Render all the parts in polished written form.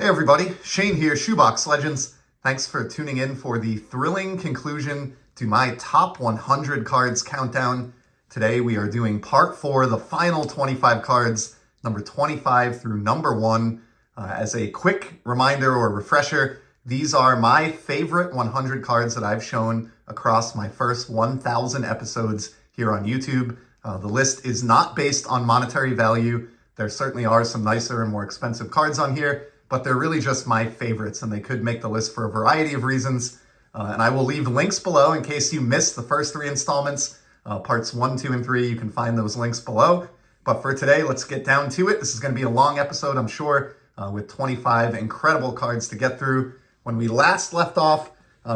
Hey everybody, Shane here, Shoebox Legends. Thanks for tuning in for the thrilling conclusion to my top 100 cards countdown. Today we are doing part 4, the final 25 cards, number 25 through number 1. As a quick reminder or refresher, these are my favorite 100 cards that I've shown across my first 1,000 episodes here on YouTube. The list is not based on monetary value. There certainly are some nicer and more expensive cards on here, but they're really just my favorites, and they could make the list for a variety of reasons. And I will leave links below in case you missed the first 3 installments. Parts 1, 2, and 3, you can find those links below. But for today, let's get down to it. This is going to be a long episode, I'm sure, with 25 incredible cards to get through. When we last left off,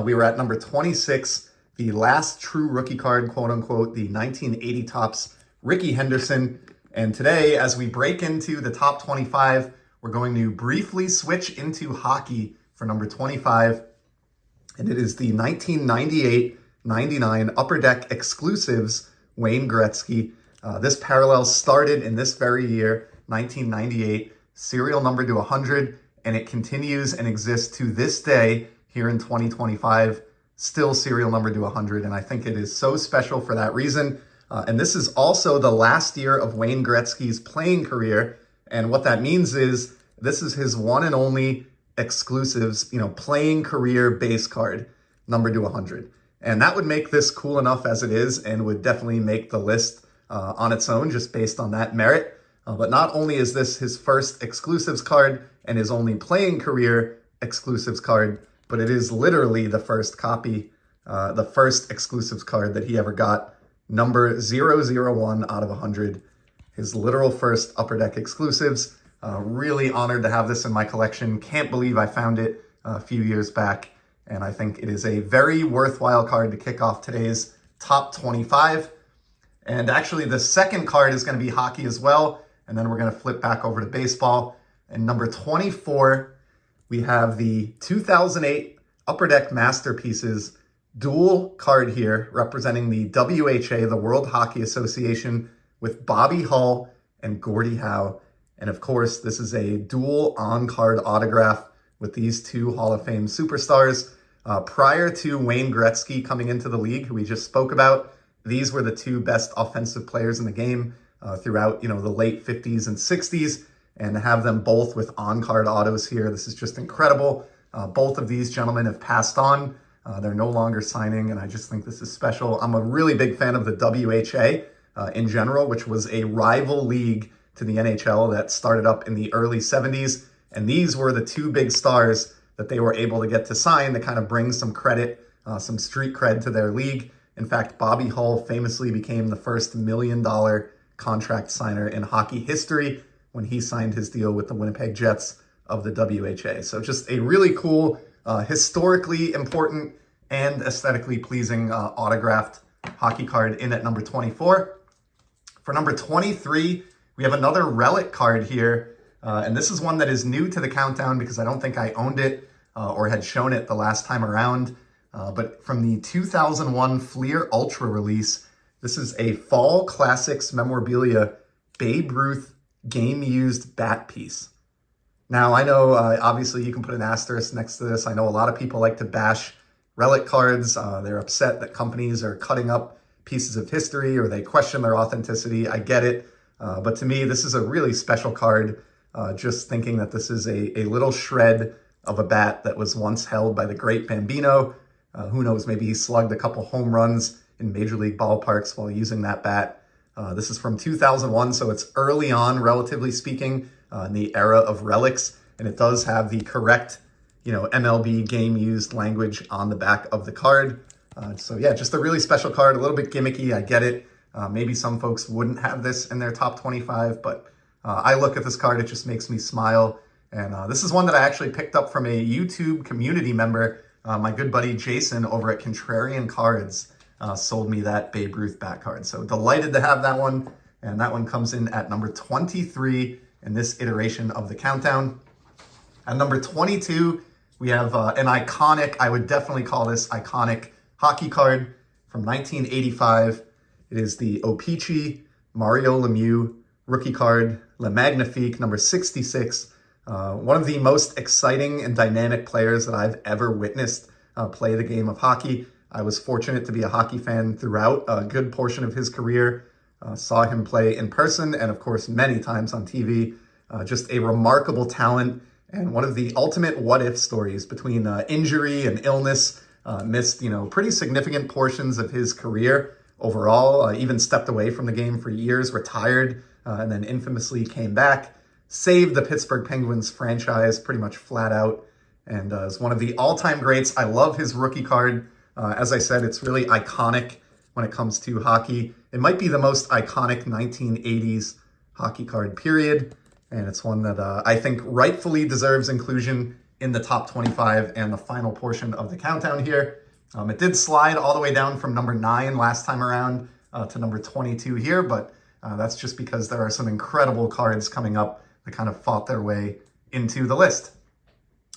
we were at number 26, the last true rookie card, quote unquote, the 1980 Topps Rickey Henderson. And today, as we break into the top 25, we're going to briefly switch into hockey for number 25. And it is the 1998-99 Upper Deck Exclusives Wayne Gretzky. This parallel started in this very year, 1998, serial number to 100, and it continues and exists to this day here in 2025, still serial number to 100. And I think it is so special for that reason. And this is also the last year of Wayne Gretzky's playing career. And what that means is this is his one and only exclusives, playing career base card, number to 100. And that would make this cool enough as it is and would definitely make the list on its own just based on that merit. But not only is this his first exclusives card and his only playing career exclusives card, but it is literally the first copy, the first exclusives card that he ever got, number 001 out of 100. His literal first Upper Deck exclusives. Really honored to have this in my collection. Can't believe I found it a few years back. And I think it is a very worthwhile card to kick off today's top 25. And actually the second card is going to be hockey as well. And then we're going to flip back over to baseball. And number 24, we have the 2008 Upper Deck Masterpieces dual card here representing the WHA, the World Hockey Association, with Bobby Hull and Gordie Howe. And of course, this is a dual on-card autograph with these two Hall of Fame superstars. Prior to Wayne Gretzky coming into the league, who we just spoke about, these were the two best offensive players in the game throughout, the late 50s and 60s. And to have them both with on-card autos here, this is just incredible. Both of these gentlemen have passed on. They're no longer signing, and I just think this is special. I'm a really big fan of the WHA in general, which was a rival league to the NHL that started up in the early 70s. And these were the two big stars that they were able to get to sign to kind of bring some credit, some street cred to their league. In fact, Bobby Hull famously became the first $1 million contract signer in hockey history when he signed his deal with the Winnipeg Jets of the WHA. So just a really cool, historically important and aesthetically pleasing autographed hockey card in at number 24. For number 23, we have another relic card here, and this is one that is new to the countdown because I don't think I owned it or had shown it the last time around. But from the 2001 Fleer Ultra release, this is a Fall Classics memorabilia Babe Ruth game-used bat piece. Now, I know, obviously, you can put an asterisk next to this. I know a lot of people like to bash relic cards. They're upset that companies are cutting up pieces of history or they question their authenticity. I get it. But to me, this is a really special card. Just thinking that this is a little shred of a bat that was once held by the great Bambino. Who knows, maybe he slugged a couple home runs in Major League ballparks while using that bat. This is from 2001, so it's early on, relatively speaking, in the era of relics. And it does have the correct, MLB game-used language on the back of the card. So yeah, just a really special card, a little bit gimmicky, I get it. Maybe some folks wouldn't have this in their top 25, but I look at this card, it just makes me smile. And this is one that I actually picked up from a YouTube community member. My good buddy Jason over at Contrarian Cards sold me that Babe Ruth bat card. So delighted to have that one. And that one comes in at number 23 in this iteration of the countdown. At number 22, we have an iconic, I would definitely call this iconic hockey card from 1985. It is the O-Pee-Chee Mario Lemieux rookie card, Le Magnifique, number 66. One of the most exciting and dynamic players that I've ever witnessed play the game of hockey. I was fortunate to be a hockey fan throughout a good portion of his career. Saw him play in person and, of course, many times on TV. Just a remarkable talent and one of the ultimate what-if stories between injury and illness. Missed, pretty significant portions of his career overall, even stepped away from the game for years, retired, and then infamously came back, saved the Pittsburgh Penguins franchise pretty much flat out, and is one of the all-time greats. I love his rookie card. As I said, it's really iconic when it comes to hockey. It might be the most iconic 1980s hockey card, period. And it's one that I think rightfully deserves inclusion in the top 25 and the final portion of the countdown here. It did slide all the way down from number 9 last time around to number 22 here, but that's just because there are some incredible cards coming up that kind of fought their way into the list.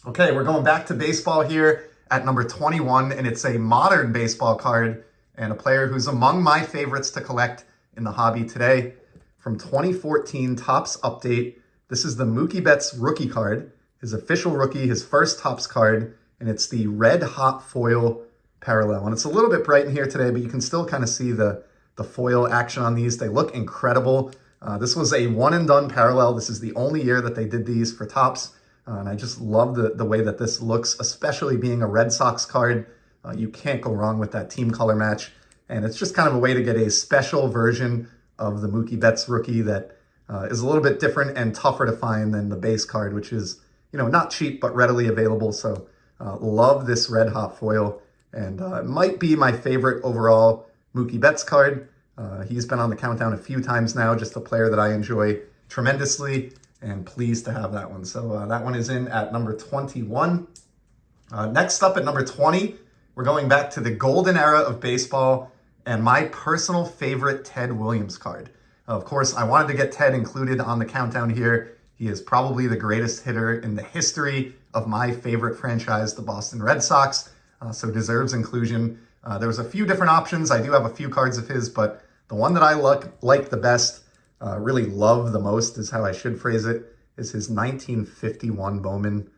Okay, we're going back to baseball here at number 21, and it's a modern baseball card and a player who's among my favorites to collect in the hobby today. From 2014 Topps Update, this is the Mookie Betts rookie card, his official rookie, his first Topps card, and it's the red hot foil parallel. And it's a little bit bright in here today, but you can still kind of see the foil action on these. They look incredible. This was a one and done parallel. This is the only year that they did these for Topps. And I just love the way that this looks, especially being a Red Sox card. You can't go wrong with that team color match. And it's just kind of a way to get a special version of the Mookie Betts rookie that is a little bit different and tougher to find than the base card, which is, not cheap, but readily available. So love this red hot foil, and it might be my favorite overall Mookie Betts card. He's been on the countdown a few times now, just a player that I enjoy tremendously, and pleased to have that one. So that one is in at number 21. Next up at number 20, we're going back to the golden era of baseball and my personal favorite Ted Williams card. Of course, I wanted to get Ted included on the countdown here. He is probably the greatest hitter in the history of my favorite franchise, the Boston Red Sox, so deserves inclusion. There was a few different options. I do have a few cards of his, but the one that I like the best, really love the most is how I should phrase it, is his 1951 Bowman.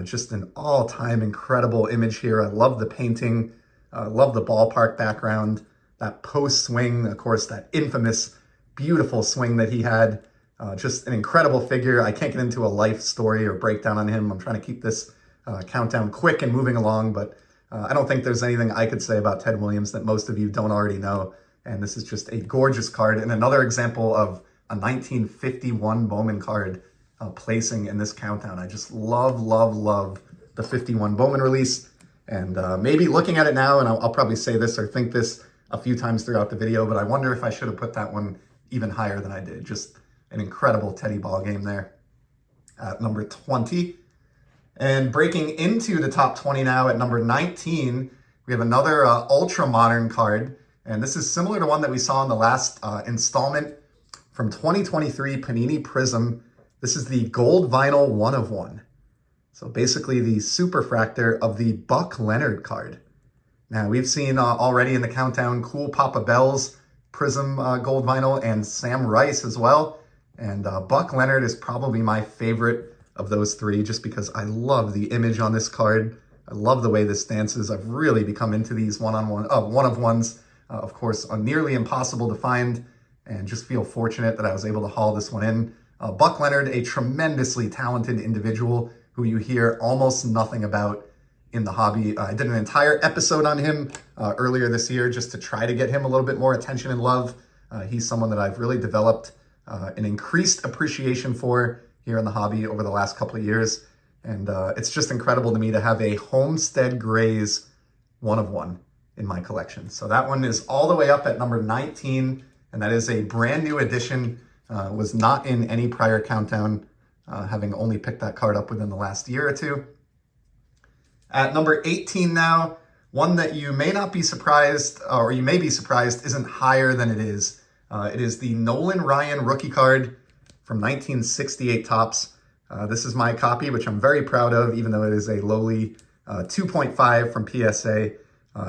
Just an all-time incredible image here. I love the painting, love the ballpark background, that post swing, of course, that infamous, beautiful swing that he had. Just an incredible figure. I can't get into a life story or breakdown on him. I'm trying to keep this countdown quick and moving along, but I don't think there's anything I could say about Ted Williams that most of you don't already know. And this is just a gorgeous card and another example of a 1951 Bowman card placing in this countdown. I just love, love, love the 51 Bowman release. And maybe looking at it now, and I'll probably say this or think this a few times throughout the video, but I wonder if I should have put that one even higher than I did. Just an incredible Teddy ball game there at number 20. And breaking into the top 20 now at number 19, we have another ultra modern card. And this is similar to one that we saw in the last installment from 2023 Panini Prism. This is the gold vinyl 1 of 1. So basically the superfractor of the Buck Leonard card. Now we've seen already in the countdown cool Papa Bell's Prism gold vinyl and Sam Rice as well. And Buck Leonard is probably my favorite of those three just because I love the image on this card. I love the way this dances. I've really become into these one of ones. Of course, are nearly impossible to find, and just feel fortunate that I was able to haul this one in. Buck Leonard, a tremendously talented individual who you hear almost nothing about in the hobby. I did an entire episode on him earlier this year just to try to get him a little bit more attention and love. He's someone that I've really developed an increased appreciation for here in the hobby over the last couple of years. And it's just incredible to me to have a Homestead Grays 1 of 1 in my collection. So that one is all the way up at number 19, and that is a brand new addition. Was not in any prior countdown, having only picked that card up within the last year or two. At number 18 now, one that you may not be surprised, or you may be surprised, isn't higher than it is. It is the Nolan Ryan rookie card from 1968 Topps. This is my copy, which I'm very proud of, even though it is a lowly 2.5 from PSA.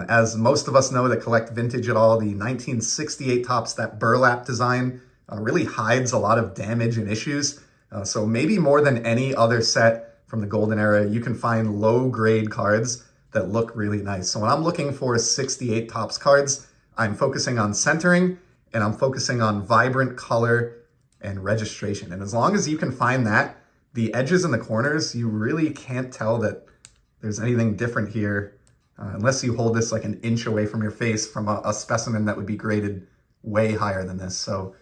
As most of us know that collect vintage at all, the 1968 Topps, that burlap design really hides a lot of damage and issues. So maybe more than any other set from the Golden Era, you can find low-grade cards that look really nice. So when I'm looking for 68 Topps cards, I'm focusing on centering and I'm focusing on vibrant color and registration. And as long as you can find that, the edges and the corners, you really can't tell that there's anything different here unless you hold this like an inch away from your face from a specimen that would be graded way higher than this. So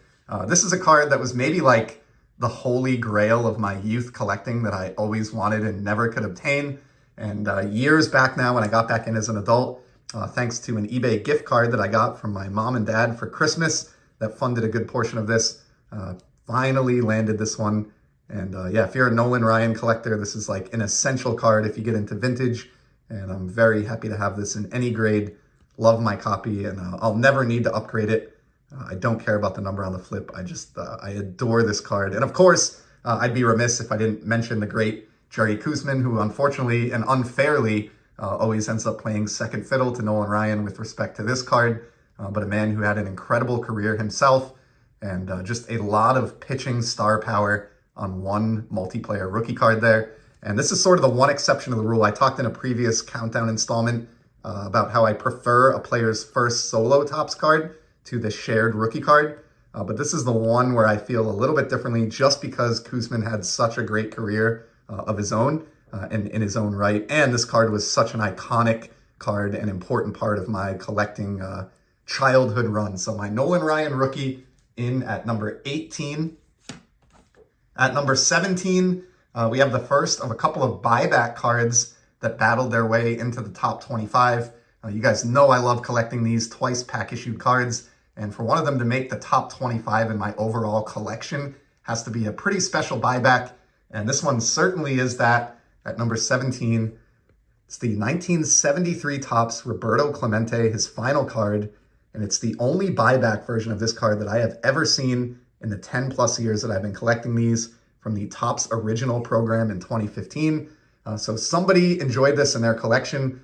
this is a card that was maybe like the holy grail of my youth collecting that I always wanted and never could obtain. And years back now, when I got back in as an adult, thanks to an eBay gift card that I got from my mom and dad for Christmas that funded a good portion of this, finally landed this one. And yeah, if you're a Nolan Ryan collector, this is like an essential card if you get into vintage. And I'm very happy to have this in any grade. Love my copy, and I'll never need to upgrade it. I don't care about the number on the flip. I adore this card. And of course, I'd be remiss if I didn't mention the great Jerry Koosman, who unfortunately and unfairly always ends up playing second fiddle to Nolan Ryan with respect to this card. But a man who had an incredible career himself and just a lot of pitching star power on one multiplayer rookie card there. And this is sort of the one exception to the rule. I talked in a previous Countdown installment about how I prefer a player's first solo Topps card to the shared rookie card. But this is the one where I feel a little bit differently just because Koosman had such a great career of his own in his own right. And this card was such an iconic card, an important part of my collecting childhood run. So my Nolan Ryan rookie in at number 18. At number 17, we have the first of a couple of buyback cards that battled their way into the top 25. You guys know I love collecting these twice pack-issued cards, and for one of them to make the top 25 in my overall collection has to be a pretty special buyback, and this one certainly is that at number 17. It's the 1973 Topps Roberto Clemente, his final card, and it's the only buyback version of this card that I have ever seen in the 10 plus years that I've been collecting these from the Topps original program in 2015. So somebody enjoyed this in their collection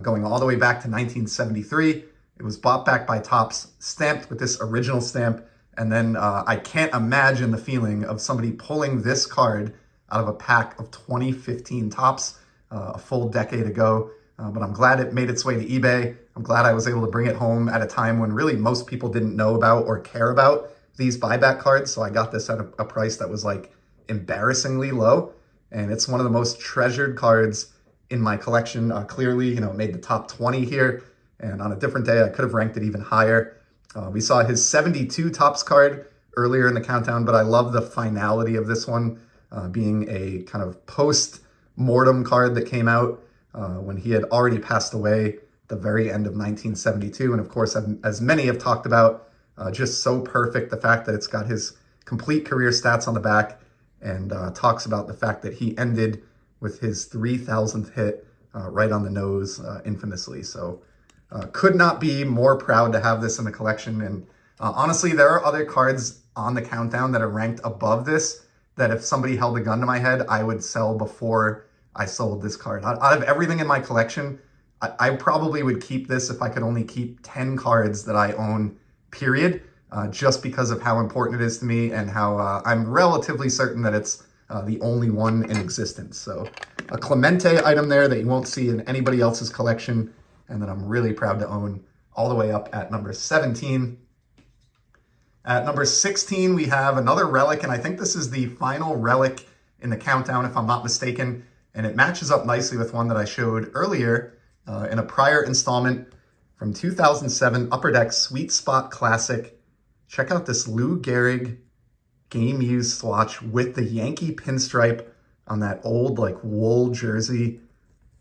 going all the way back to 1973. It was bought back by Topps, stamped with this original stamp. And then I can't imagine the feeling of somebody pulling this card out of a pack of 2015 Topps a full decade ago. But I'm glad it made its way to eBay. I'm glad I was able to bring it home at a time when really most people didn't know about or care about these buyback cards. So I got this at a price that was like embarrassingly low. And it's one of the most treasured cards in my collection. Clearly, it made the top 20 here. And on a different day, I could have ranked it even higher. We saw his 72 Topps card earlier in the countdown, but I love the finality of this one being a kind of post-mortem card that came out when he had already passed away at the very end of 1972. And of course, as many have talked about, just so perfect, the fact that it's got his complete career stats on the back and talks about the fact that he ended with his 3,000th hit right on the nose infamously. So could not be more proud to have this in the collection. And honestly, there are other cards on the countdown that are ranked above this that if somebody held a gun to my head, I would sell before I sold this card. Out of everything in my collection, I probably would keep this if I could only keep 10 cards that I own, period, just because of how important it is to me and how I'm relatively certain that it's the only one in existence. So a Clemente item there that you won't see in anybody else's collection and that I'm really proud to own, all the way up at number 17. At number 16, we have another relic, and I think this is the final relic in the countdown, if I'm not mistaken, and it matches up nicely with one that I showed earlier in a prior installment from 2007, Upper Deck Sweet Spot Classic. Check out this Lou Gehrig game used swatch with the Yankee pinstripe on that old wool jersey.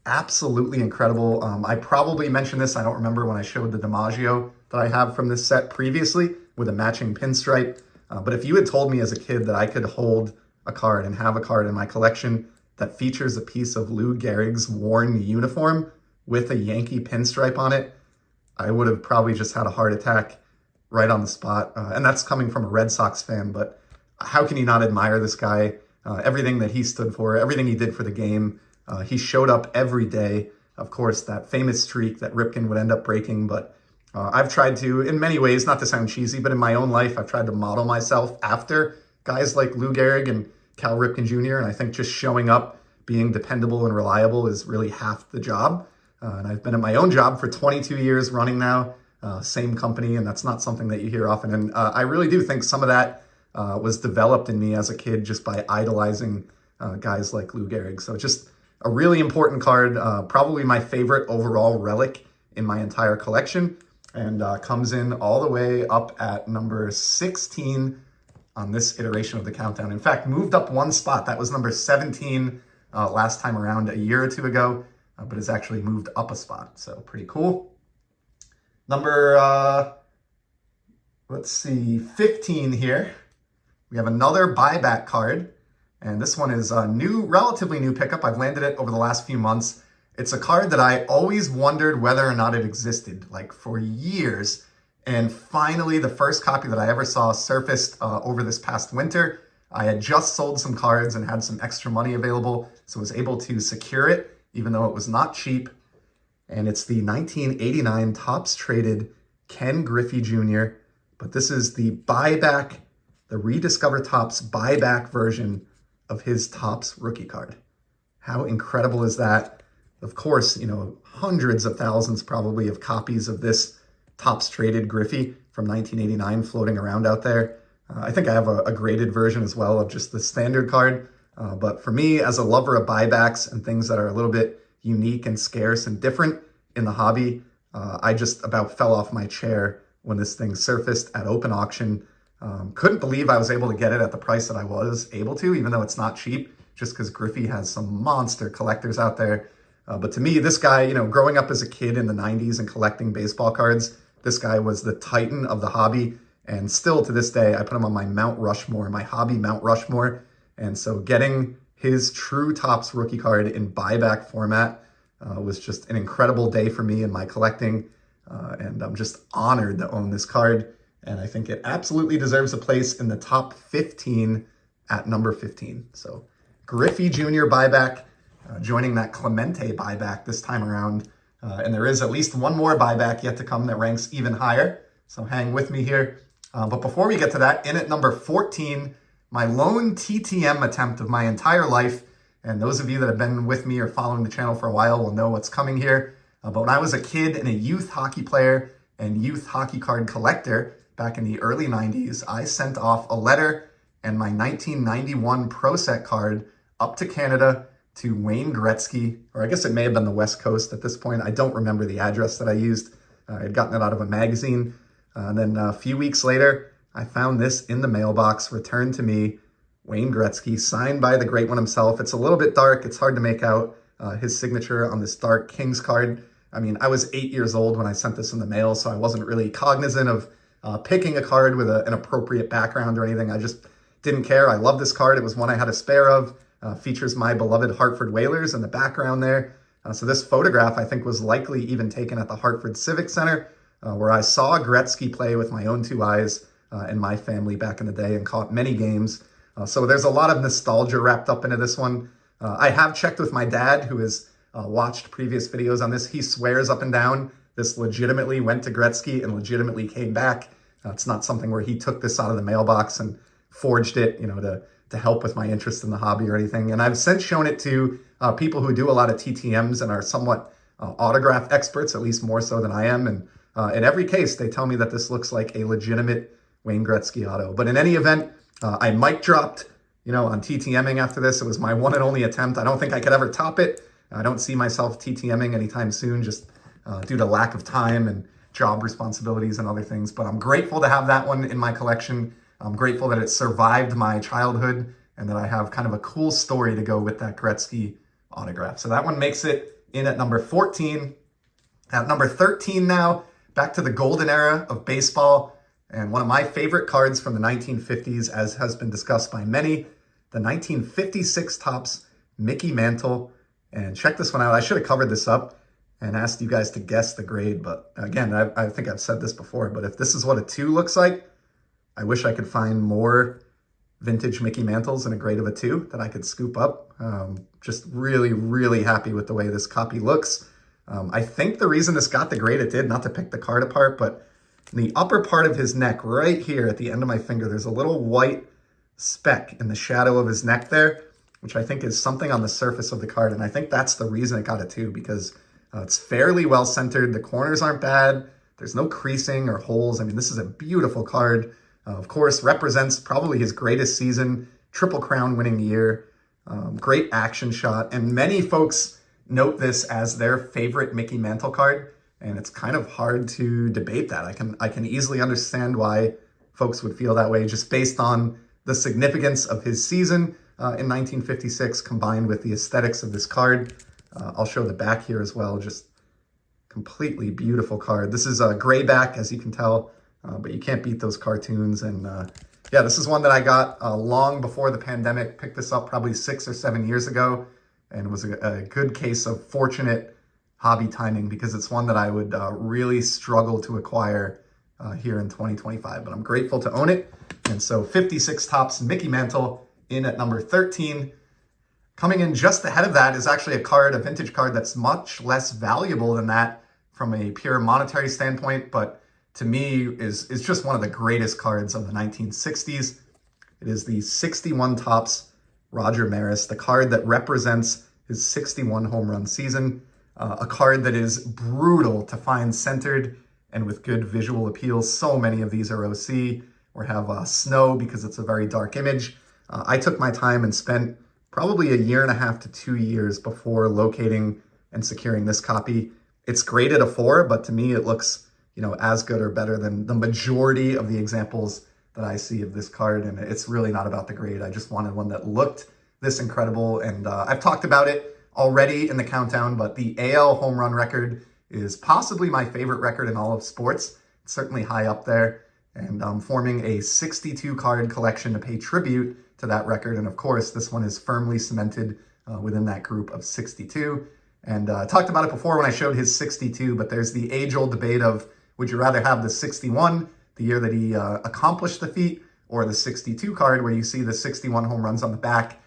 Absolutely incredible. I probably mentioned this, I don't remember, when I showed the DiMaggio that I have from this set previously with a matching pinstripe. But if you had told me as a kid that I could hold a card and have a card in my collection that features a piece of Lou Gehrig's worn uniform with a Yankee pinstripe on it, I would have probably just had a heart attack right on the spot. And that's coming from a Red Sox fan, but how can you not admire this guy? Everything that he stood for, everything he did for the game. He showed up every day. Of course, that famous streak that Ripken would end up breaking, but I've tried to, in many ways, not to sound cheesy, but in my own life, I've tried to model myself after guys like Lou Gehrig and Cal Ripken Jr., and I think just showing up, being dependable and reliable is really half the job. And I've been at my own job for 22 years running now, same company, and that's not something that you hear often. And I really do think some of that was developed in me as a kid just by idolizing guys like Lou Gehrig. So just a really important card, probably my favorite overall relic in my entire collection, and comes in all the way up at number 16 on this iteration of the countdown. In fact, moved up one spot. That was number 17 last time around a year or two ago, but it's actually moved up a spot. So pretty cool. Number, let's see, 15 here. We have another buyback card, and this one is a new, relatively new pickup. I've landed it over the last few months. It's a card that I always wondered whether or not it existed, like for years. And finally, the first copy that I ever saw surfaced over this past winter. I had just sold some cards and had some extra money available, so was able to secure it, even though it was not cheap. And it's the 1989 Topps Traded Ken Griffey Jr., but this is the buyback, the Rediscover Topps buyback version of his Topps rookie card. How incredible is that? Of course, you know, hundreds of thousands probably of copies of this Topps Traded Griffey from 1989 floating around out there. I think I have a graded version as well of just the standard card. But for me, as a lover of buybacks and things that are a little bit unique and scarce and different in the hobby, I just about fell off my chair when this thing surfaced at open auction. Couldn't believe I was able to get it at the price that I was able to, even though it's not cheap, just because Griffey has some monster collectors out there. But to me, this guy, you know, growing up as a kid in the 90s and collecting baseball cards, this guy was the titan of the hobby. And still to this day, I put him on my Mount Rushmore, my hobby Mount Rushmore. And so getting his true Topps rookie card in buyback format was just an incredible day for me in my collecting. And I'm just honored to own this card. And I think it absolutely deserves a place in the top 15 at number 15. So Griffey Jr. buyback, joining that Clemente buyback this time around. And there is at least one more buyback yet to come that ranks even higher. So hang with me here. But before we get to that, in at number 14, my lone TTM attempt of my entire life. And those of you that have been with me or following the channel for a while will know what's coming here. But when I was a kid and a youth hockey player and youth hockey card collector back in the early 90s, I sent off a letter and my 1991 Pro Set card up to Canada to Wayne Gretzky, or I guess it may have been the West Coast at this point. I don't remember the address that I used. I had gotten it out of a magazine. And then a few weeks later, I found this in the mailbox, returned to me, Wayne Gretzky, signed by the great one himself. It's a little bit dark. It's hard to make out his signature on this dark Kings card. I mean, I was 8 years old when I sent this in the mail, so I wasn't really cognizant of picking a card with an appropriate background or anything. I just didn't care. I love this card. It was one I had a spare of. Features my beloved Hartford Whalers in the background there. So this photograph, I think, was likely even taken at the Hartford Civic Center, where I saw Gretzky play with my own two eyes and my family back in the day and caught many games. So there's a lot of nostalgia wrapped up into this one. I have checked with my dad, who has watched previous videos on this. He swears up and down this legitimately went to Gretzky and legitimately came back. It's not something where he took this out of the mailbox and forged it, you know, to help with my interest in the hobby or anything. And I've since shown it to people who do a lot of TTMs and are somewhat autograph experts, at least more so than I am. And in every case, they tell me that this looks like a legitimate Wayne Gretzky auto. But in any event, I mic dropped, you know, on TTMing after this. It was my one and only attempt. I don't think I could ever top it. I don't see myself TTMing anytime soon, just due to lack of time and job responsibilities and other things. But I'm grateful to have that one in my collection. I'm grateful that it survived my childhood and that I have kind of a cool story to go with that Gretzky autograph. So that one makes it in at number 14. At number 13 now, back to the golden era of baseball. And one of my favorite cards from the 1950s, as has been discussed by many, the 1956 Topps Mickey Mantle. And check this one out. I should have covered this up and asked you guys to guess the grade. But again, I think I've said this before, but if this is what a 2 looks like, I wish I could find more vintage Mickey Mantles in a grade of a 2 that I could scoop up. Just really, really happy with the way this copy looks. I think the reason this got the grade it did, not to pick the card apart, but in the upper part of his neck, right here at the end of my finger, there's a little white speck in the shadow of his neck there, which I think is something on the surface of the card. And I think that's the reason it got a 2, because it's fairly well centered. The corners aren't bad. There's no creasing or holes. I mean, this is a beautiful card. Of course, represents probably his greatest season, Triple Crown winning year. Great action shot. And many folks note this as their favorite Mickey Mantle card. And it's kind of hard to debate that. I can easily understand why folks would feel that way, just based on the significance of his season in 1956 combined with the aesthetics of this card. I'll show the back here as well. Just completely beautiful card. This is a gray back, as you can tell, but you can't beat those cartoons. And yeah, this is one that I got long before the pandemic. Picked this up probably 6 or 7 years ago, and it was a good case of fortunate hobby timing, because it's one that I would really struggle to acquire here in 2025, but I'm grateful to own it. And so 56 Topps Mickey Mantle in at number 13. Coming in just ahead of that is actually a vintage card that's much less valuable than that from a pure monetary standpoint, but to me is just one of the greatest cards of the 1960s. It is the 61 Topps Roger Maris, the card that represents his 61 home run season. A card that is brutal to find centered and with good visual appeal. So many of these are OC or have snow because it's a very dark image. I took my time and spent probably 1.5 to 2 years before locating and securing this copy. It's graded a 4, but to me it looks, as good or better than the majority of the examples that I see of this card. And it's really not about the grade. I just wanted one that looked this incredible. And I've talked about it already in the countdown, but the AL home run record is possibly my favorite record in all of sports. It's certainly high up there, and I'm forming a 62 card collection to pay tribute to that record. And of course, this one is firmly cemented within that group of 62. And I talked about it before when I showed his 62, but there's the age-old debate of, would you rather have the 61, the year that he accomplished the feat, or the 62 card where you see the 61 home runs on the back?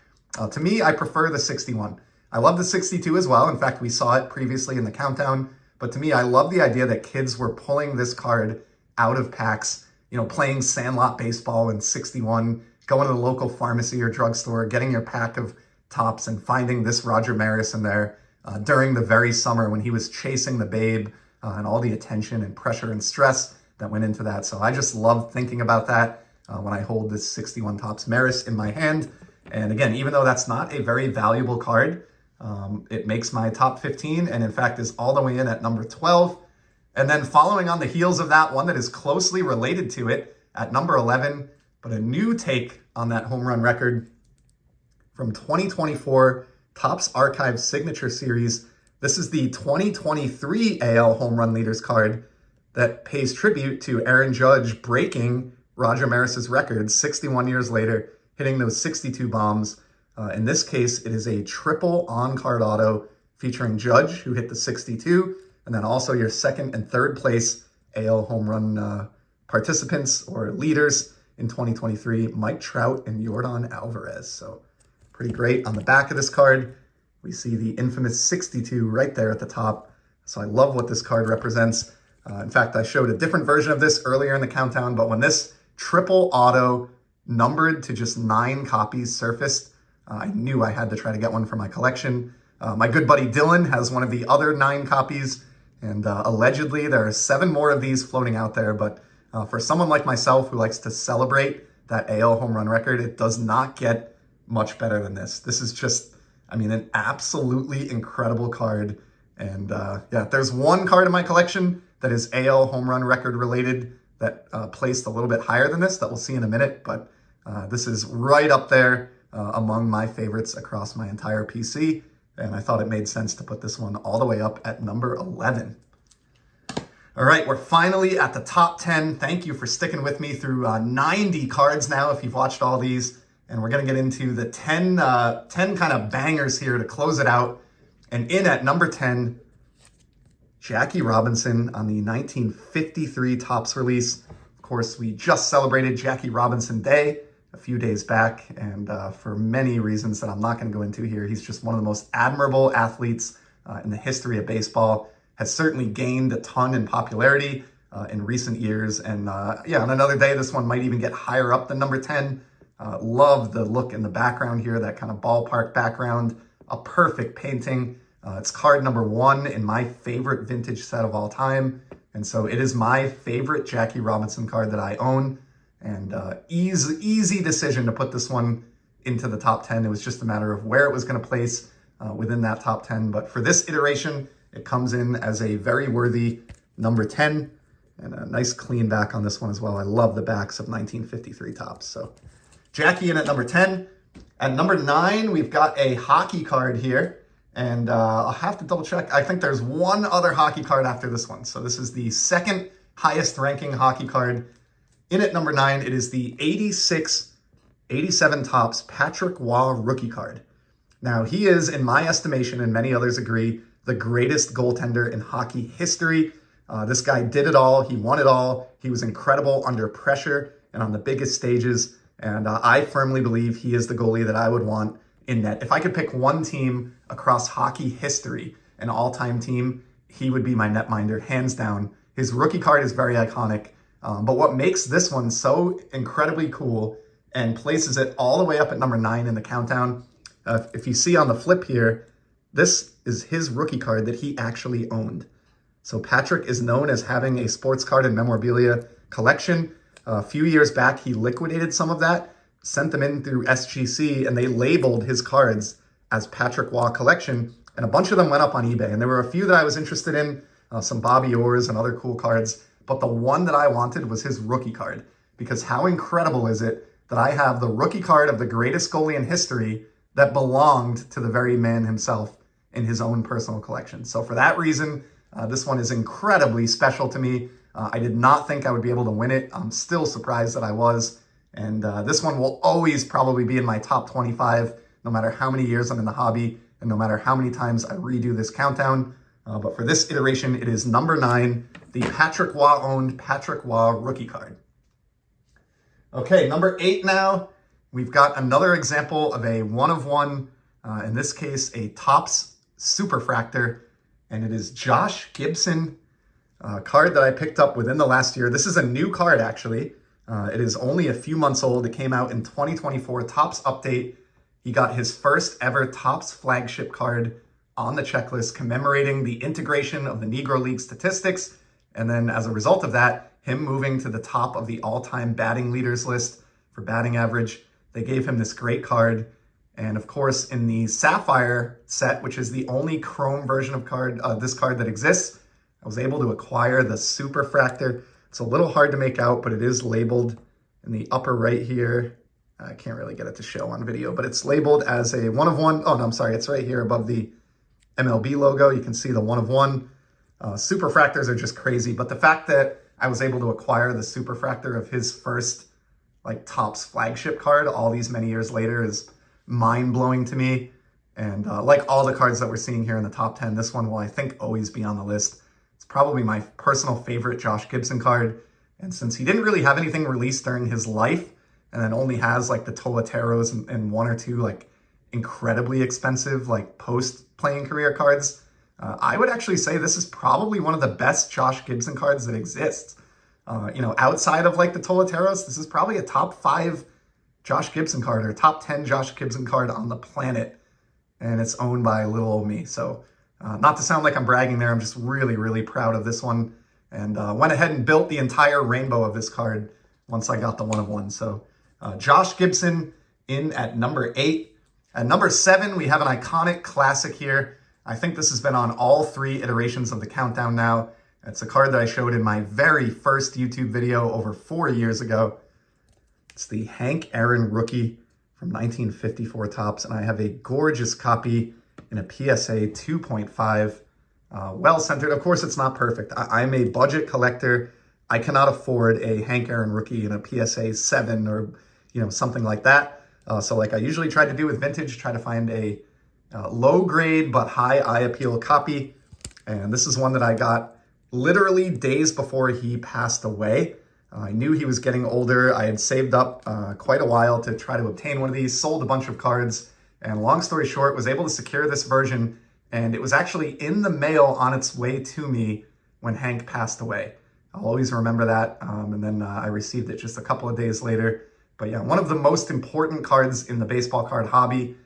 To me, I prefer the 61. I love the 62 as well. In fact, we saw it previously in the countdown. But to me, I love the idea that kids were pulling this card out of packs, playing Sandlot baseball in 61, going to the local pharmacy or drugstore, getting your pack of Topps and finding this Roger Maris in there during the very summer when he was chasing the Babe and all the attention and pressure and stress that went into that. So I just love thinking about that when I hold this 61 Topps Maris in my hand. And again, even though that's not a very valuable card, it makes my top 15, and in fact is all the way in at number 12. And then following on the heels of that, one that is closely related to it at number 11, but a new take on that home run record from 2024 Topps Archive Signature Series. This is the 2023 AL Home Run Leaders card that pays tribute to Aaron Judge breaking Roger Maris's record 61 years later, hitting those 62 bombs. In this case, it is a triple on-card auto featuring Judge, who hit the 62, and then also your second and third place AL home run participants or leaders in 2023, Mike Trout and Yordan Alvarez. So pretty great. On the back of this card, we see the infamous 62 right there at the top. So I love what this card represents. In fact, I showed a different version of this earlier in the countdown, but when this triple auto numbered to just 9 copies surfaced, I knew I had to try to get one for my collection. My good buddy Dylan has one of the other 9 copies, and allegedly there are 7 more of these floating out there. But for someone like myself who likes to celebrate that AL home run record, it does not get much better than this. This is just, an absolutely incredible card. And yeah, there's one card in my collection that is AL home run record related that placed a little bit higher than this that we'll see in a minute. But this is right up there among my favorites across my entire PC, and I thought it made sense to put this one all the way up at number 11. All right, we're finally at the top 10. Thank you for sticking with me through 90 cards now, if you've watched all these, and we're gonna get into the 10 kind of bangers here to close it out. And in at number 10, Jackie Robinson on the 1953 Topps release. Of course, we just celebrated Jackie Robinson Day a few days back, and for many reasons that I'm not going to go into here, he's just one of the most admirable athletes in the history of baseball. Has certainly gained a ton in popularity in recent years, and yeah, on another day, this one might even get higher up than number 10. Love the look in the background here, that kind of ballpark background, a perfect painting. It's card number 1 in my favorite vintage set of all time. And so it is my favorite Jackie Robinson card that I own. And easy decision to put this one into the top 10. It was just a matter of where it was going to place within that top 10. But for this iteration, it comes in as a very worthy number 10. And a nice clean back on this one as well. I love the backs of 1953 tops. So Jackie in at number 10. At number 9, we've got a hockey card here. And I'll have to double check. I think there's one other hockey card after this one. So this is the second highest ranking hockey card. In at number 9, it is the 86-87 tops Patrick Roy rookie card. Now, he is, in my estimation, and many others agree, the greatest goaltender in hockey history. This guy did it all. He won it all. He was incredible under pressure and on the biggest stages. And I firmly believe he is the goalie that I would want in net. If I could pick one team across hockey history, an all-time team, he would be my netminder, hands down. His rookie card is very iconic. But what makes this one so incredibly cool and places it all the way up at number 9 in the countdown, if you see on the flip here, this is his rookie card that he actually owned. So Patrick is known as having a sports card and memorabilia collection. A few years back, he liquidated some of that, sent them in through SGC, and they labeled his cards as Patrick Roy collection, and a bunch of them went up on eBay. And there were a few that I was interested in, some Bobby Orrs and other cool cards, but the one that I wanted was his rookie card, because how incredible is it that I have the rookie card of the greatest goalie in history that belonged to the very man himself in his own personal collection. So for that reason, this one is incredibly special to me. I did not think I would be able to win it. I'm still surprised that I was. And this one will always probably be in my top 25, no matter how many years I'm in the hobby and no matter how many times I redo this countdown. But for this iteration, it is number 9, the Patrick Roy owned Patrick Roy rookie card. Okay, number 8 now. We've got another example of a one-of-one, in this case, a Topps Superfractor, and it is Josh Gibson, a card that I picked up within the last year. This is a new card, actually. It is only a few months old. It came out in 2024, Topps update. He got his first ever Topps flagship card on the checklist, commemorating the integration of the Negro League statistics. And then as a result of that, him moving to the top of the all-time batting leaders list for batting average. They gave him this great card. And of course, in the Sapphire set, which is the only chrome version of this card that exists, I was able to acquire the Superfractor. It's a little hard to make out, but it is labeled in the upper right here. I can't really get it to show on video, but it's labeled as a one-of-one. Oh, no, I'm sorry. It's right here above the MLB logo. You can see the one-of-one. Superfractors are just crazy, but the fact that I was able to acquire the Superfractor of his first Topps flagship card all these many years later is mind-blowing to me. And like all the cards that we're seeing here in the top 10, this one will, I think, always be on the list. It's probably my personal favorite Josh Gibson card. And since he didn't really have anything released during his life, and then only has the Tolateros and one or two incredibly expensive post-playing career cards, I would actually say this is probably one of the best Josh Gibson cards that exists. Outside of the Tolateros, this is probably a top 5 Josh Gibson card or top 10 Josh Gibson card on the planet. And it's owned by little old me. So not to sound like I'm bragging there, I'm just really, really proud of this one. And went ahead and built the entire rainbow of this card once I got the one-of-one. So Josh Gibson in at number 8. At number 7, we have an iconic classic here. I think this has been on all 3 iterations of the countdown now. It's a card that I showed in my very first YouTube video over 4 years ago. It's the Hank Aaron rookie from 1954 Topps, and I have a gorgeous copy in a PSA 2.5. Well-centered. Of course, it's not perfect. I'm a budget collector. I cannot afford a Hank Aaron rookie in a PSA 7 or something like that. So I usually try to do with vintage, try to find a low grade but high eye appeal copy. And this is one that I got literally days before he passed away. I knew he was getting older. I had saved up quite a while to try to obtain one of these, sold a bunch of cards, and long story short, was able to secure this version. And it was actually in the mail on its way to me when Hank passed away. I'll always remember that. And then I received it just a couple of days later. But yeah, one of the most important cards in the baseball card hobby.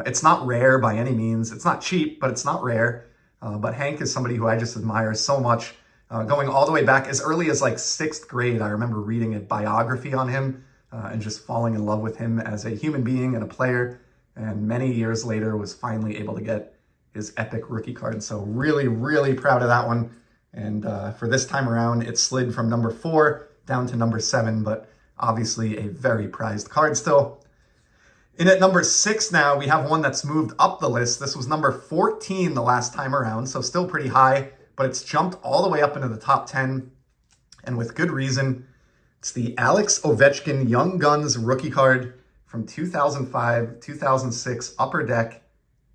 It's not rare by any means. It's not cheap, but it's not rare. But Hank is somebody who I just admire so much. Going all the way back as early as like 6th grade, I remember reading a biography on him and just falling in love with him as a human being and a player. And many years later was finally able to get his epic rookie card. So really, really proud of that one. And for this time around, it slid from number 4 down to number 7, but obviously a very prized card still. In at number 6 now, we have one that's moved up the list. This was number 14 the last time around, so still pretty high, but it's jumped all the way up into the top 10, and with good reason. It's the Alex Ovechkin Young Guns rookie card from 2005-2006 Upper Deck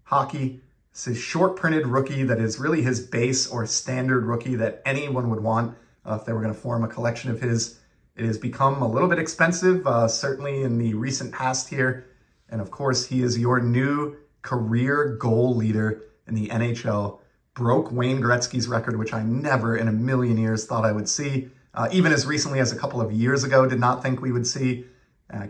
Hockey. It's his short printed rookie that is really his base or standard rookie that anyone would want if they were going to form a collection of his. It has become a little bit expensive, certainly in the recent past here. And of course, he is your new career goal leader in the NHL. Broke Wayne Gretzky's record, which I never in a million years thought I would see. Even as recently as a couple of years ago, did not think we would see.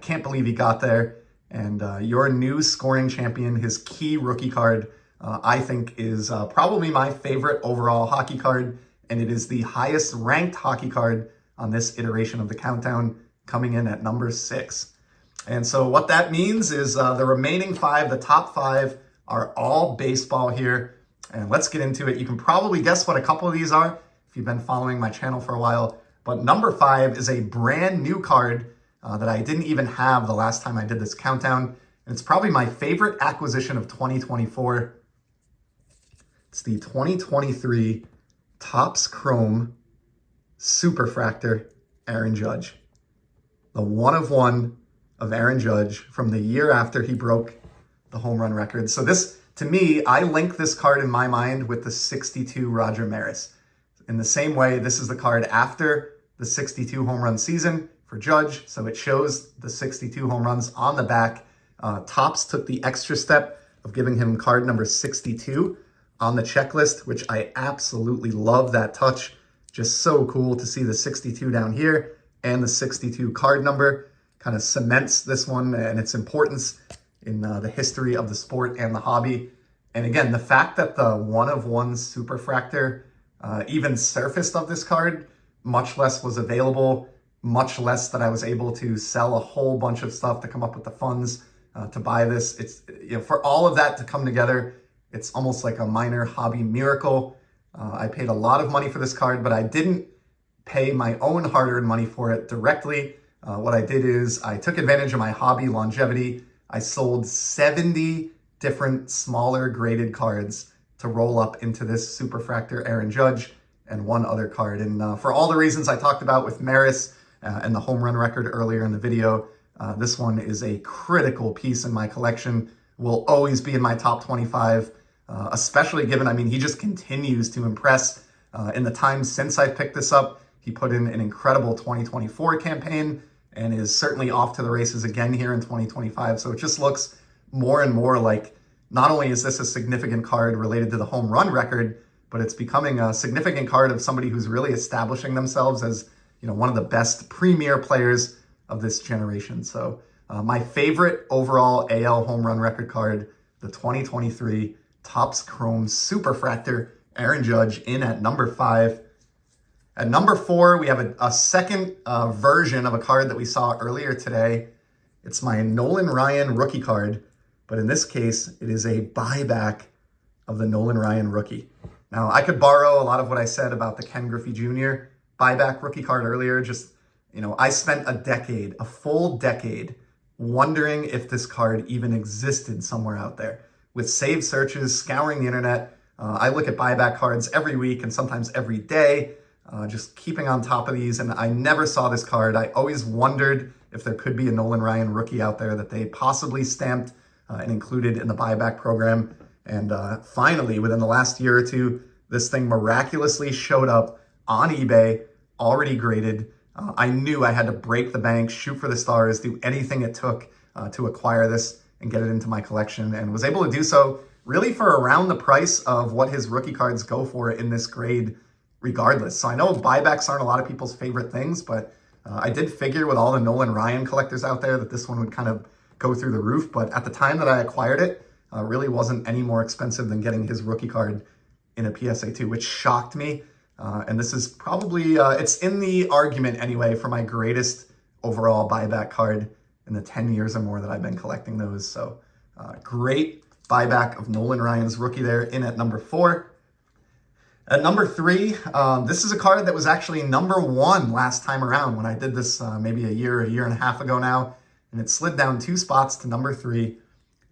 Can't believe he got there. And your new scoring champion, his key rookie card, I think is probably my favorite overall hockey card. And it is the highest ranked hockey card on this iteration of the countdown, coming in at number 6. And so what that means is the remaining 5, the top 5, are all baseball here. And let's get into it. You can probably guess what a couple of these are if you've been following my channel for a while. But number 5 is a brand new card that I didn't even have the last time I did this countdown. And it's probably my favorite acquisition of 2024. It's the 2023 Topps Chrome Superfractor Aaron Judge. The 1/1 of Aaron Judge from the year after he broke the home run record. So this, to me, I link this card in my mind with the 62 Roger Maris. In the same way, this is the card after the 62 home run season for Judge. So it shows the 62 home runs on the back. Topps took the extra step of giving him card number 62 on the checklist, which I absolutely love that touch. Just so cool to see the 62 down here and the 62 card number. Kind of cements this one and its importance in the history of the sport and the hobby. And again, the fact that the 1/1 Superfractor even surfaced of this card, much less was available, much less that I was able to sell a whole bunch of stuff to come up with the funds to buy this. It's, you know, for all of that to come together, it's almost like a minor hobby miracle. I paid a lot of money for this card, but I didn't pay my own hard-earned money for it directly. What I did is I took advantage of my hobby longevity. I sold 70 different smaller graded cards to roll up into this Superfractor Aaron Judge and one other card. And for all the reasons I talked about with Maris and the home run record earlier in the video, this one is a critical piece in my collection. Will always be in my top 25, especially given, I mean, he just continues to impress. In the time since I picked this up, he put in an incredible 2024 campaign and is certainly off to the races again here in 2025. So it just looks more and more like not only is this a significant card related to the home run record, but it's becoming a significant card of somebody who's really establishing themselves as, you know, one of the best premier players of this generation. So my favorite overall AL home run record card, the 2023 Topps Chrome Superfractor Aaron Judge, in at number 5. At number 4, we have a second version of a card that we saw earlier today. It's my Nolan Ryan rookie card, but in this case, it is a buyback of the Nolan Ryan rookie. Now, I could borrow a lot of what I said about the Ken Griffey Jr. buyback rookie card earlier. Just, you know, I spent a full decade, wondering if this card even existed somewhere out there. With saved searches, scouring the internet, I look at buyback cards every week and sometimes every day, just keeping on top of these, and I never saw this card. I always wondered if there could be a Nolan Ryan rookie out there that they possibly stamped and included in the buyback program. And finally, within the last year or two, this thing miraculously showed up on eBay, already graded. I knew I had to break the bank, shoot for the stars, do anything it took to acquire this and get it into my collection, and was able to do so really for around the price of what his rookie cards go for in this grade regardless. So I know buybacks aren't a lot of people's favorite things, but I did figure with all the Nolan Ryan collectors out there that this one would kind of go through the roof, but at the time that I acquired it, really wasn't any more expensive than getting his rookie card in a PSA 2, which shocked me. And this is probably, it's in the argument anyway for my greatest overall buyback card in the 10 years or more that I've been collecting those. So great buyback of Nolan Ryan's rookie there in at number 4. At number 3, this is a card that was actually number 1 last time around when I did this maybe a year and a half ago now. And it slid down 2 spots to number 3.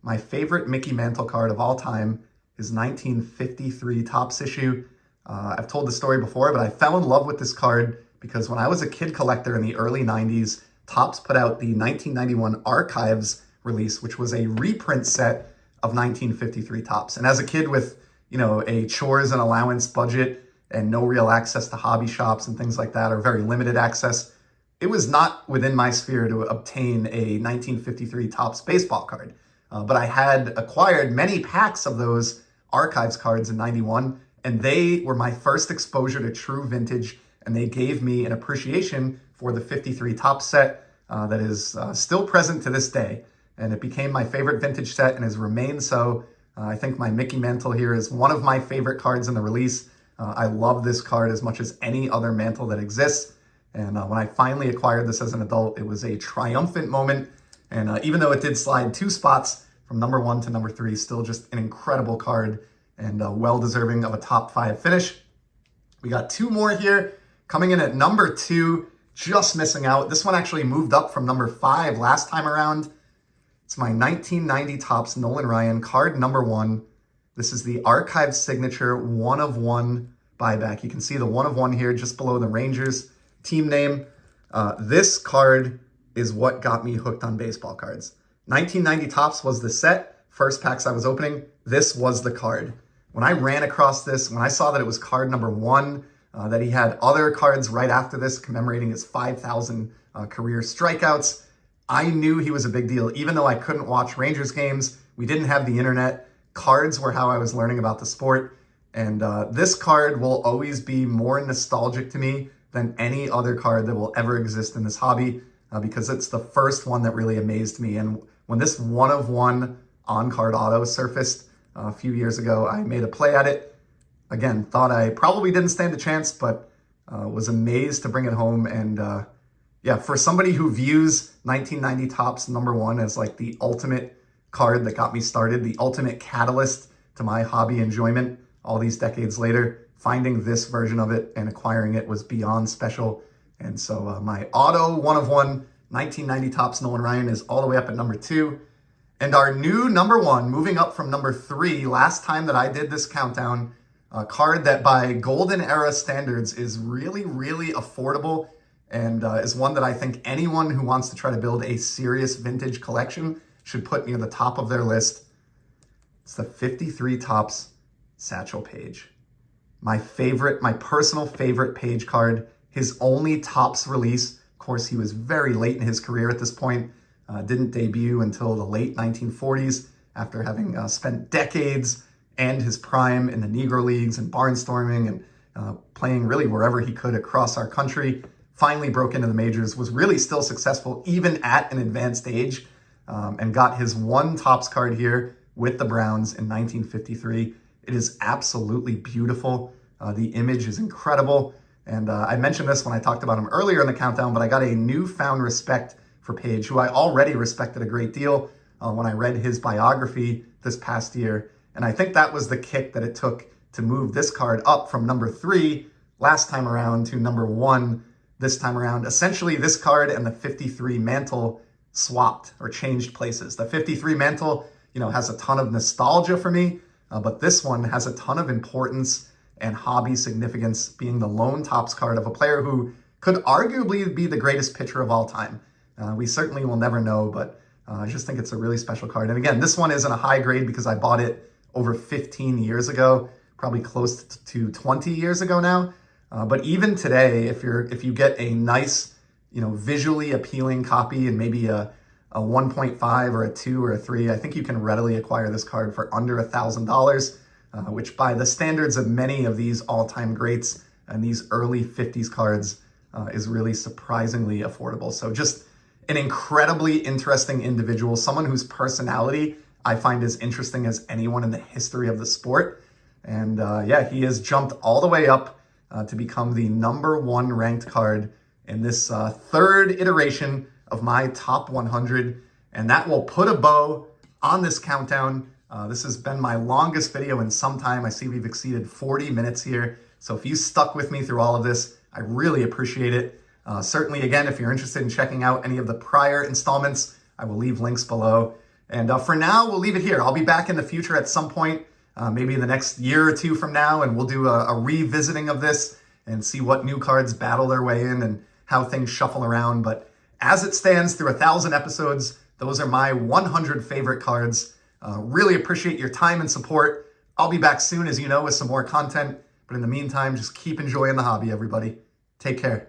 My favorite Mickey Mantle card of all time is 1953 Topps issue. I've told the story before, but I fell in love with this card because when I was a kid collector in the early 90s, Topps put out the 1991 Archives release, which was a reprint set of 1953 Topps. And as a kid with, a chores and allowance budget and no real access to hobby shops and things like that, or very limited access, it was not within my sphere to obtain a 1953 Topps baseball card. But I had acquired many packs of those Archives cards in 91, and they were my first exposure to true vintage, and they gave me an appreciation for the 53 Topps set that is still present to this day. And it became my favorite vintage set and has remained so. I think my Mickey Mantle here is one of my favorite cards in the release. I love this card as much as any other Mantle that exists. And when I finally acquired this as an adult, it was a triumphant moment. And even though it did slide 2 spots from number 1 to number 3, still just an incredible card and well-deserving of a top 5 finish. We got 2 more here. Coming in at number 2, just missing out. This one actually moved up from number 5 last time around. It's my 1990 Topps Nolan Ryan card number 1. This is the Archive Signature 1 of 1 buyback. You can see the 1 of 1 here just below the Rangers team name. This card is what got me hooked on baseball cards. 1990 Topps was the set. First packs I was opening, this was the card. When I ran across this, when I saw that it was card number 1, that he had other cards right after this commemorating his 5,000 career strikeouts, I knew he was a big deal. Even though I couldn't watch Rangers games, we didn't have the internet, cards were how I was learning about the sport. And this card will always be more nostalgic to me than any other card that will ever exist in this hobby because it's the first one that really amazed me. And when this 1 of 1 on-card auto surfaced a few years ago, I made a play at it. Again, thought I probably didn't stand a chance, but was amazed to bring it home. And yeah, for somebody who views 1990 Topps number 1 as like the ultimate card that got me started, the ultimate catalyst to my hobby enjoyment all these decades later, finding this version of it and acquiring it was beyond special. And so my auto 1 of 1 1990 Topps Nolan Ryan is all the way up at number 2. And our new number 1, moving up from number 3, last time that I did this countdown, a card that by golden era standards is really, really affordable and is one that I think anyone who wants to try to build a serious vintage collection should put near the top of their list. It's the 53 Topps Satchel Paige. My personal favorite Paige card, his only Topps release. Of course, he was very late in his career at this point. Didn't debut until the late 1940s after having spent decades and his prime in the Negro Leagues and barnstorming and playing really wherever he could across our country. Finally broke into the majors, was really still successful even at an advanced age, and got his 1 Topps card here with the Browns in 1953. It is absolutely beautiful. The image is incredible. And I mentioned this when I talked about him earlier in the countdown, but I got a newfound respect for Paige, who I already respected a great deal when I read his biography this past year. And I think that was the kick that it took to move this card up from number 3 last time around to number 1 this time around. Essentially, this card and the 53 Mantle swapped or changed places. The 53 Mantle, has a ton of nostalgia for me, but this one has a ton of importance and hobby significance, being the lone Topps card of a player who could arguably be the greatest pitcher of all time. We certainly will never know, but I just think it's a really special card. And again, this one isn't a high grade because I bought it over 15 years ago, probably close to 20 years ago now. But even today, if you get a nice, visually appealing copy and maybe a 1.5 or a 2 or a 3, I think you can readily acquire this card for under $1,000, which by the standards of many of these all-time greats and these early 50s cards is really surprisingly affordable. So just an incredibly interesting individual, someone whose personality I find as interesting as anyone in the history of the sport. And yeah, he has jumped all the way up to become the #1 ranked card in this third iteration of my top 100. And that will put a bow on this countdown. This has been my longest video in some time. I see we've exceeded 40 minutes here. So if you stuck with me through all of this, I really appreciate it. Certainly, again, if you're interested in checking out any of the prior installments, I will leave links below. And for now, we'll leave it here. I'll be back in the future at some point, maybe in the next year or two from now, and we'll do a revisiting of this and see what new cards battle their way in and how things shuffle around. But as it stands, through 1,000 episodes, those are my 100 favorite cards. Really appreciate your time and support. I'll be back soon, as you know, with some more content. But in the meantime, just keep enjoying the hobby, everybody. Take care.